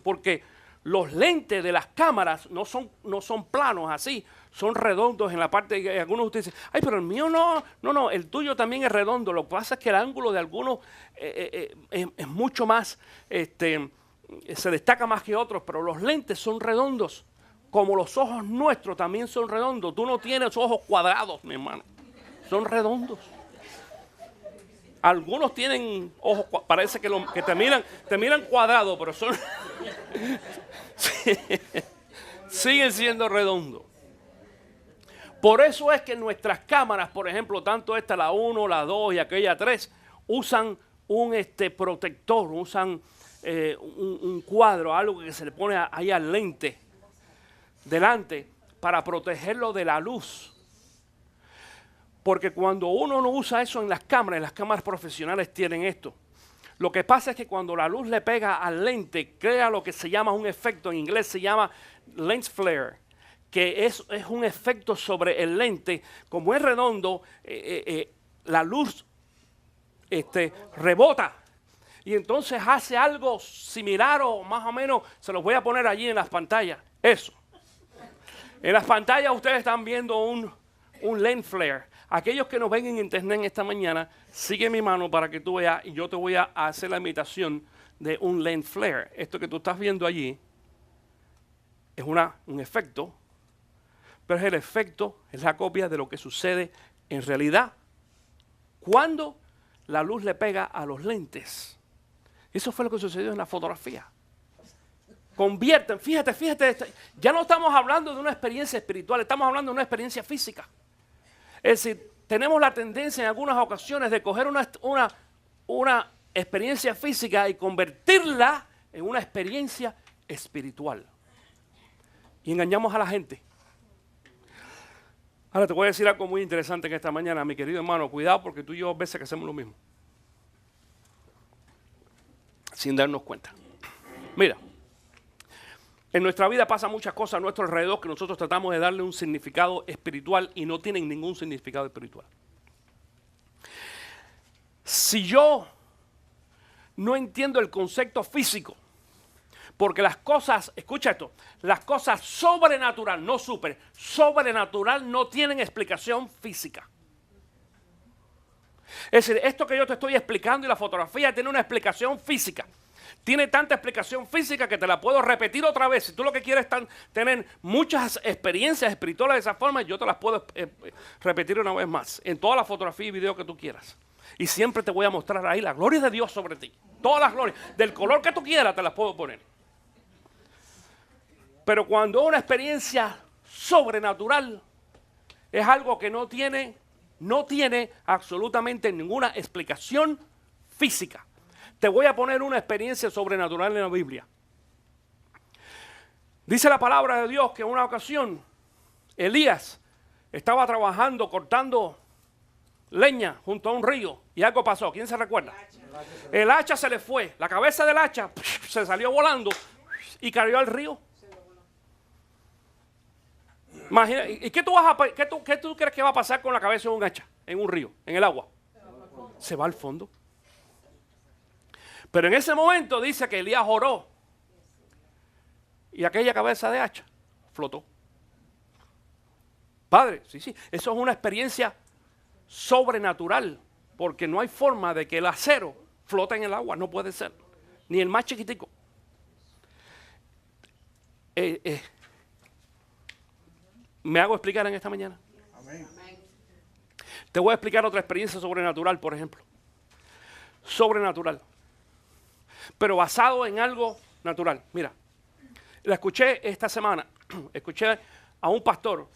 porque los lentes de las cámaras no son planos así, son redondos en la parte, y algunos de ustedes dicen, ay, pero el mío no, el tuyo también es redondo, lo que pasa es que el ángulo de algunos es mucho más, se destaca más que otros, pero los lentes son redondos, como los ojos nuestros también son redondos. Tú no tienes ojos cuadrados, mi hermano, son redondos. Algunos tienen ojos, parece que te miran cuadrados, pero son siguen siendo redondos. Por eso es que nuestras cámaras, por ejemplo, tanto esta, la 1, la 2 y aquella 3, usan un protector, usan un cuadro, algo que se le pone ahí al lente delante para protegerlo de la luz. Porque cuando uno no usa eso en las cámaras profesionales tienen esto. Lo que pasa es que cuando la luz le pega al lente, crea lo que se llama un efecto, en inglés se llama lens flare, que es un efecto sobre el lente. Como es redondo, la luz rebota. Y entonces hace algo similar o más o menos, se los voy a poner allí en las pantallas. Eso. En las pantallas ustedes están viendo un lens flare. Aquellos que nos ven en internet esta mañana, sigue mi mano para que tú veas y yo te voy a hacer la imitación de un lens flare. Esto que tú estás viendo allí es un efecto, pero es el efecto, es la copia de lo que sucede en realidad cuando la luz le pega a los lentes. Eso fue lo que sucedió en la fotografía. Convierten, fíjate, ya no estamos hablando de una experiencia espiritual, estamos hablando de una experiencia física. Es decir, tenemos la tendencia en algunas ocasiones de coger una experiencia física y convertirla en una experiencia espiritual. Y engañamos a la gente. Ahora te voy a decir algo muy interesante en esta mañana, mi querido hermano. Cuidado porque tú y yo a veces que hacemos lo mismo. Sin darnos cuenta. Mira, en nuestra vida pasan muchas cosas a nuestro alrededor que nosotros tratamos de darle un significado espiritual y no tienen ningún significado espiritual. Si yo no entiendo el concepto físico, porque las cosas, escucha esto, las cosas sobrenatural, no sobrenatural no tienen explicación física. Es decir, esto que yo te estoy explicando y la fotografía tiene una explicación física. Tiene tanta explicación física que te la puedo repetir otra vez. Si tú lo que quieres es tener muchas experiencias espirituales de esa forma, yo te las puedo repetir una vez más. En toda la fotografía y video que tú quieras. Y siempre te voy a mostrar ahí la gloria de Dios sobre ti. Todas las glorias. Del color que tú quieras te las puedo poner. Pero cuando una experiencia sobrenatural es algo que no tiene absolutamente ninguna explicación física. Te voy a poner una experiencia sobrenatural en la Biblia. Dice la palabra de Dios que en una ocasión Elías estaba trabajando, cortando leña junto a un río y algo pasó. ¿Quién se recuerda? El hacha se le fue, la cabeza del hacha se salió volando y cayó al río. Imagina, ¿y qué tú crees que va a pasar con la cabeza de un hacha en un río, en el agua? Se va al fondo. Pero en ese momento dice que Elías oró y aquella cabeza de hacha flotó. Padre, sí, eso es una experiencia sobrenatural, porque no hay forma de que el acero flote en el agua, no puede ser, ni el más chiquitico. ¿Me hago explicar en esta mañana? Amén. Te voy a explicar otra experiencia sobrenatural, por ejemplo. Sobrenatural. Pero basado en algo natural. Mira, la escuché esta semana. Escuché a un pastor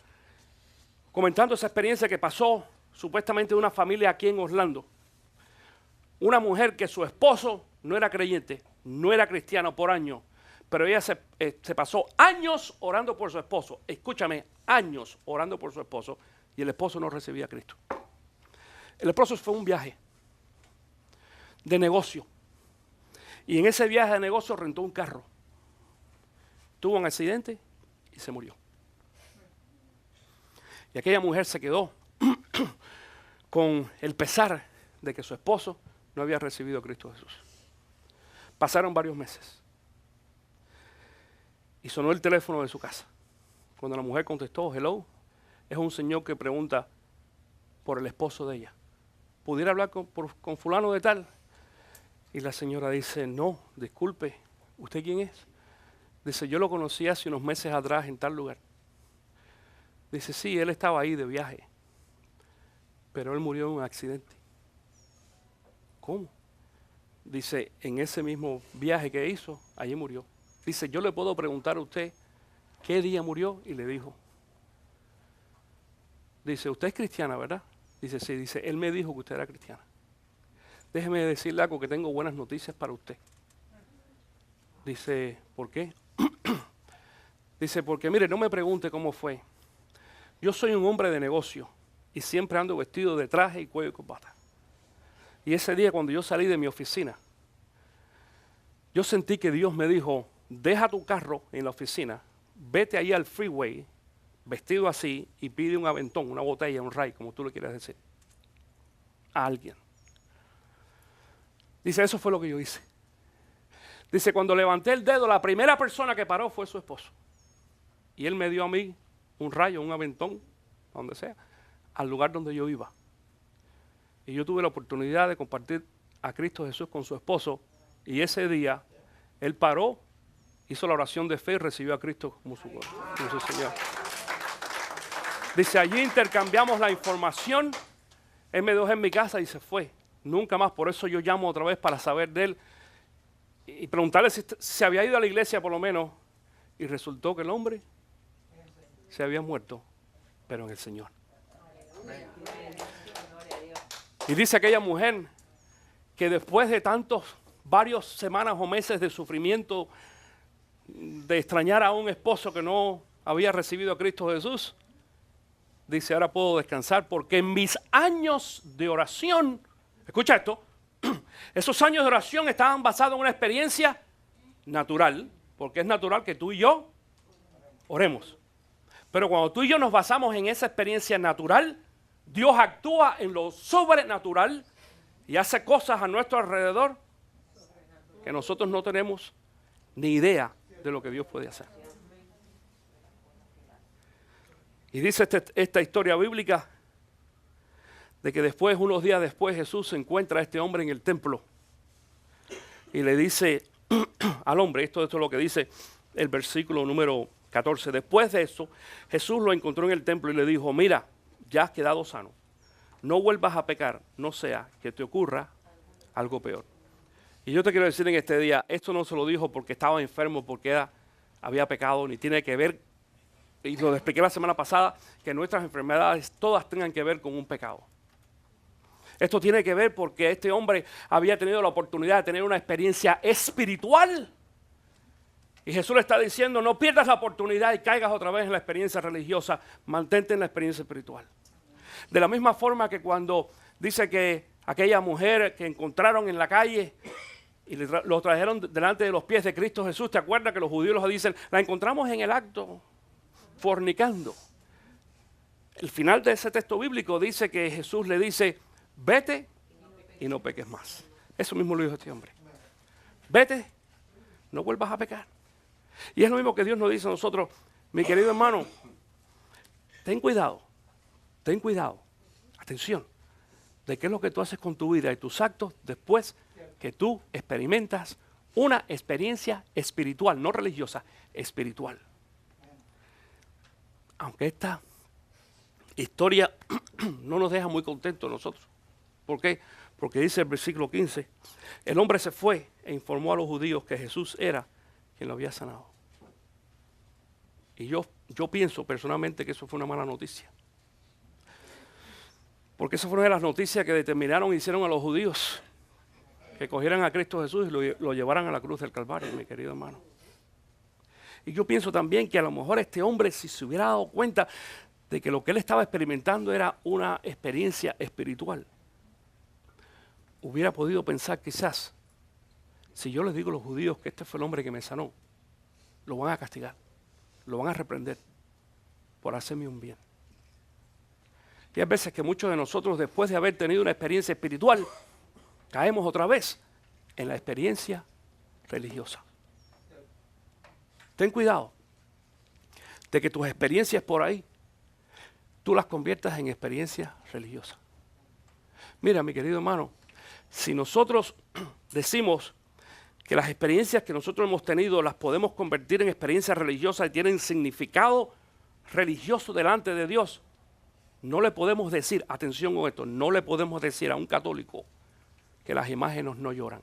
comentando esa experiencia que pasó supuestamente de una familia aquí en Orlando. Una mujer que su esposo no era creyente, no era cristiano por años. Pero ella se pasó años orando por su esposo. Escúchame, años orando por su esposo. Y el esposo no recibía a Cristo. El esposo fue un viaje de negocio. Y en ese viaje de negocio rentó un carro. Tuvo un accidente y se murió. Y aquella mujer se quedó con el pesar de que su esposo no había recibido a Cristo Jesús. Pasaron varios meses. Y sonó el teléfono de su casa. Cuando la mujer contestó, hello, es un señor que pregunta por el esposo de ella. ¿Pudiera hablar con fulano de tal? Y la señora dice, no, disculpe, ¿usted quién es? Dice, yo lo conocí hace unos meses atrás en tal lugar. Dice, sí, él estaba ahí de viaje, pero él murió en un accidente. ¿Cómo? Dice, en ese mismo viaje que hizo, allí murió. Dice, yo le puedo preguntar a usted qué día murió, y le dijo. Dice, usted es cristiana, ¿verdad? Dice, sí. Dice, él me dijo que usted era cristiana. Déjeme decirle algo, que tengo buenas noticias para usted. Dice, ¿por qué? Dice, porque mire, no me pregunte cómo fue. Yo soy un hombre de negocio y siempre ando vestido de traje y cuello y corbata. Y ese día cuando yo salí de mi oficina, yo sentí que Dios me dijo, deja tu carro en la oficina, vete ahí al freeway, vestido así, y pide un aventón, una botella, un ray, como tú le quieras decir, a alguien. Dice, eso fue lo que yo hice. Dice, cuando levanté el dedo, la primera persona que paró fue su esposo. Y él me dio a mí un rayo, un aventón, donde sea, al lugar donde yo iba. Y yo tuve la oportunidad de compartir a Cristo Jesús con su esposo. Y ese día, él paró, hizo la oración de fe y recibió a Cristo como su Señor. Dice, allí intercambiamos la información. Él me dejó en mi casa y se fue. Nunca más, por eso yo llamo otra vez para saber de él y preguntarle si se había ido a la iglesia por lo menos. Y resultó que el hombre se había muerto, pero en el Señor. Y dice aquella mujer que después de varias semanas o meses de sufrimiento, de extrañar a un esposo que no había recibido a Cristo Jesús, dice, ahora puedo descansar porque en mis años de oración, escucha esto, esos años de oración estaban basados en una experiencia natural, porque es natural que tú y yo oremos. Pero cuando tú y yo nos basamos en esa experiencia natural, Dios actúa en lo sobrenatural y hace cosas a nuestro alrededor que nosotros no tenemos ni idea de lo que Dios puede hacer. Y dice esta historia bíblica de que después, unos días después, Jesús se encuentra a este hombre en el templo y le dice al hombre, esto es lo que dice el versículo número 14. Después de eso, Jesús lo encontró en el templo y le dijo, mira, ya has quedado sano. No vuelvas a pecar, no sea que te ocurra algo peor. Y yo te quiero decir en este día, esto no se lo dijo porque estaba enfermo, porque había pecado, ni tiene que ver, y lo expliqué la semana pasada, que nuestras enfermedades todas tengan que ver con un pecado. Esto tiene que ver porque este hombre había tenido la oportunidad de tener una experiencia espiritual. Y Jesús le está diciendo, no pierdas la oportunidad y caigas otra vez en la experiencia religiosa, mantente en la experiencia espiritual. De la misma forma que cuando dice que aquella mujer que encontraron en la calle y lo trajeron delante de los pies de Cristo Jesús, ¿te acuerdas que los judíos los dicen? La encontramos en el acto, fornicando. El final de ese texto bíblico dice que Jesús le dice, vete y no peques más. Eso mismo lo dijo este hombre. Vete, no vuelvas a pecar. Y es lo mismo que Dios nos dice a nosotros, mi querido hermano, ten cuidado, atención, de qué es lo que tú haces con tu vida y tus actos después que tú experimentas una experiencia espiritual, no religiosa, espiritual. Aunque esta historia no nos deja muy contentos nosotros. ¿Por qué? Porque dice el versículo 15, el hombre se fue e informó a los judíos que Jesús era quien lo había sanado. Y yo pienso personalmente que eso fue una mala noticia. Porque esa fue una de las noticias que determinaron y hicieron a los judíos que cogieran a Cristo Jesús y lo llevaran a la cruz del Calvario, mi querido hermano. Y yo pienso también que a lo mejor este hombre, si se hubiera dado cuenta de que lo que él estaba experimentando era una experiencia espiritual, hubiera podido pensar quizás, si yo les digo a los judíos que este fue el hombre que me sanó, lo van a castigar, lo van a reprender por hacerme un bien. Y hay veces que muchos de nosotros, después de haber tenido una experiencia espiritual, caemos otra vez en la experiencia religiosa. Ten cuidado de que tus experiencias por ahí, tú las conviertas en experiencias religiosas. Mira, mi querido hermano, si nosotros decimos que las experiencias que nosotros hemos tenido las podemos convertir en experiencias religiosas y tienen significado religioso delante de Dios, no le podemos decir, atención con esto, no le podemos decir a un católico que las imágenes no lloran.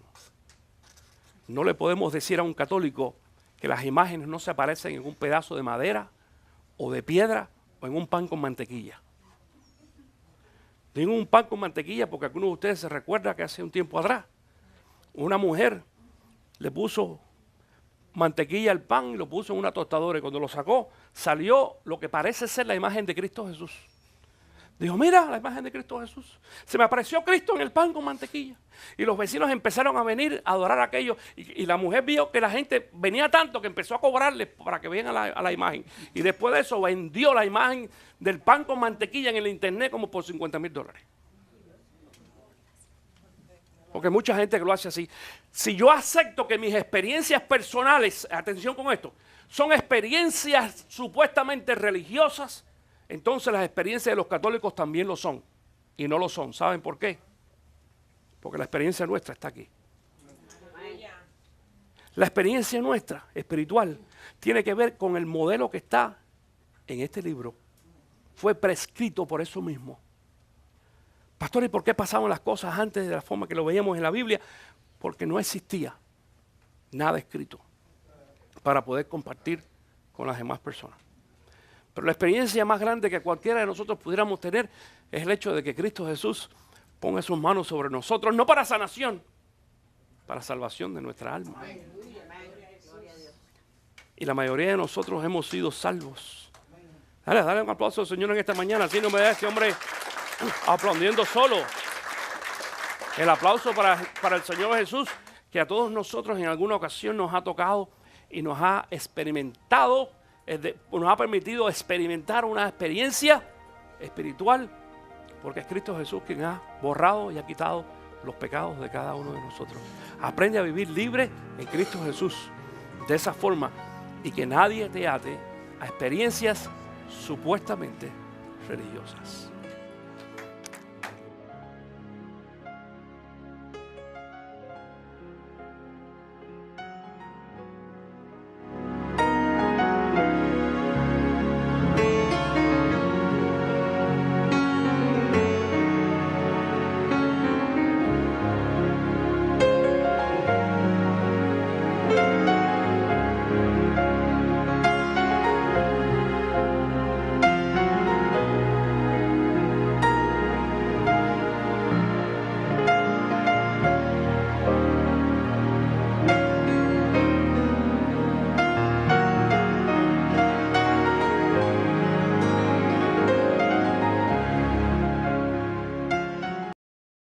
No le podemos decir a un católico que las imágenes no se aparecen en un pedazo de madera o de piedra o en un pan con mantequilla. Digo un pan con mantequilla porque algunos de ustedes se recuerdan que hace un tiempo atrás una mujer le puso mantequilla al pan y lo puso en una tostadora y cuando lo sacó salió lo que parece ser la imagen de Cristo Jesús. Dijo, mira la imagen de Cristo Jesús. Se me apareció Cristo en el pan con mantequilla. Y los vecinos empezaron a venir a adorar aquello. Y la mujer vio que la gente venía tanto que empezó a cobrarle para que vean a la imagen. Y después de eso vendió la imagen del pan con mantequilla en el internet como por $50,000. Porque mucha gente que lo hace así. Si yo acepto que mis experiencias personales, atención con esto, son experiencias supuestamente religiosas, entonces las experiencias de los católicos también lo son. Y no lo son. ¿Saben por qué? Porque la experiencia nuestra está aquí. La experiencia nuestra, espiritual, tiene que ver con el modelo que está en este libro. Fue prescrito por eso mismo. Pastor, ¿y por qué pasaban las cosas antes de la forma que lo veíamos en la Biblia? Porque no existía nada escrito para poder compartir con las demás personas. Pero la experiencia más grande que cualquiera de nosotros pudiéramos tener es el hecho de que Cristo Jesús ponga sus manos sobre nosotros, no para sanación, para salvación de nuestra alma. Y la mayoría de nosotros hemos sido salvos. Dale un aplauso al Señor en esta mañana, así no me da este hombre aplaudiendo solo. El aplauso para el Señor Jesús, que a todos nosotros en alguna ocasión nos ha tocado y nos ha experimentado, nos ha permitido experimentar una experiencia espiritual, porque es Cristo Jesús quien ha borrado y ha quitado los pecados de cada uno de nosotros. Aprende a vivir libre en Cristo Jesús de esa forma y que nadie te ate a experiencias supuestamente religiosas.